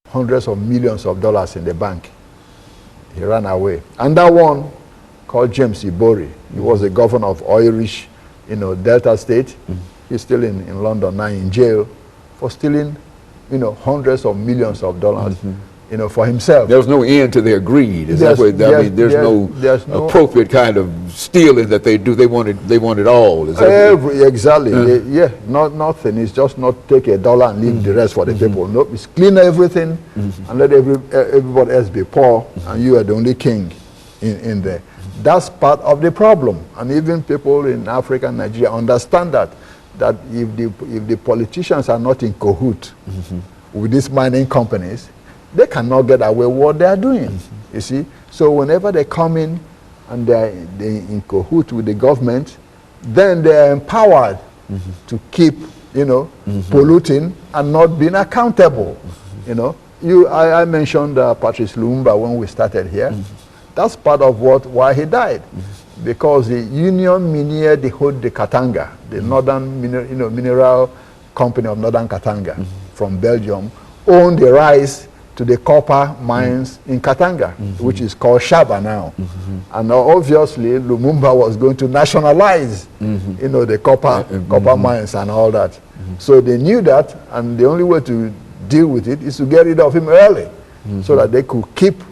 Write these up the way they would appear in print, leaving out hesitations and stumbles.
hundreds of millions of dollars in the bank. He ran away. And that one, called James Ibori, he was the governor of oil-rich, Delta State. He's still in London now in jail for stealing, hundreds of millions of dollars, for himself. There was no end to their greed. Is that what, I mean, there's no appropriate kind of stealing that they do. They want it all. Is that exactly. Nothing. It's just not take a dollar and leave the rest for the people. No, it's clean everything and let everybody else be poor, and you are the only king in there. That's part of the problem. And even people in Africa and Nigeria understand that if the politicians are not in cahoot with these mining companies, they cannot get away with what they are doing. You see? So whenever they come in and they're in cahoot with the government, then they're empowered to keep, polluting and not being accountable. I mentioned Patrice Lumumba when we started here. That's part of why he died. Because the Union Minière de Haute de Katanga, the northern mineral company of northern Katanga from Belgium, owned the rights to the copper mines in Katanga, which is called Shaba now. And obviously Lumumba was going to nationalize the copper mines and all that. So they knew that, and the only way to deal with it is to get rid of him early, so that they could keep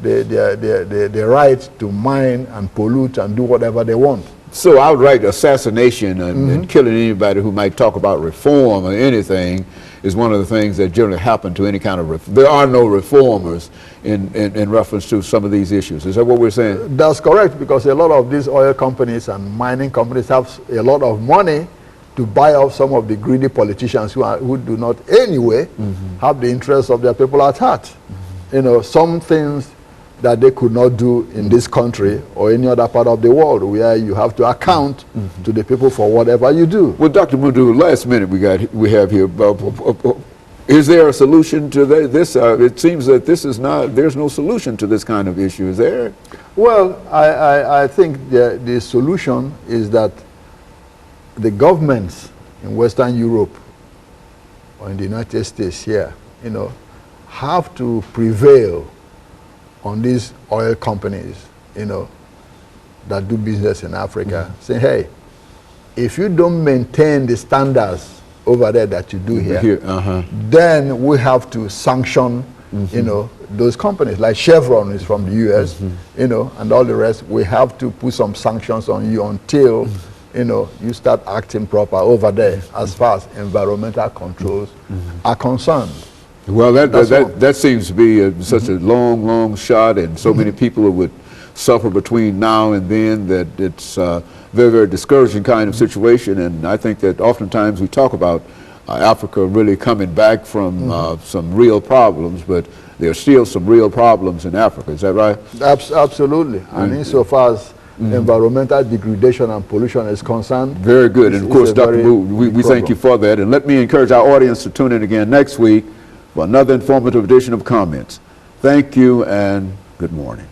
the right to mine and pollute and do whatever they want. So outright assassination and killing anybody who might talk about reform or anything is one of the things that generally happen to any kind of there are no reformers in reference to some of these issues. Is that what we're saying? That's correct, because a lot of these oil companies and mining companies have a lot of money to buy off some of the greedy politicians who do not anyway have the interests of their people at heart. Some things that they could not do in this country or any other part of the world, where you have to account to the people for whatever you do. Well, Dr. Madu, last minute we have here. Is there a solution to this? It seems that there's no solution to this kind of issue, is there? Well, I think the solution is that the governments in Western Europe or in the United States here, have to prevail on these oil companies, that do business in Africa, say, hey, if you don't maintain the standards over there that you do here, then we have to sanction, those companies. Like Chevron is from the U.S., and all the rest. We have to put some sanctions on you until, you start acting proper over there as far as environmental controls are concerned. Well, that seems to be such a long shot, and so many people would suffer between now and then that it's a very, very discouraging kind of situation. And I think that oftentimes we talk about Africa really coming back from some real problems, but there are still some real problems in Africa. Is that right? Absolutely. And insofar as environmental degradation and pollution is concerned. Very good. And of course, Dr. Wu, we thank you for that. And let me encourage our audience to tune in again next week for another informative edition of Comments. Thank you and good morning.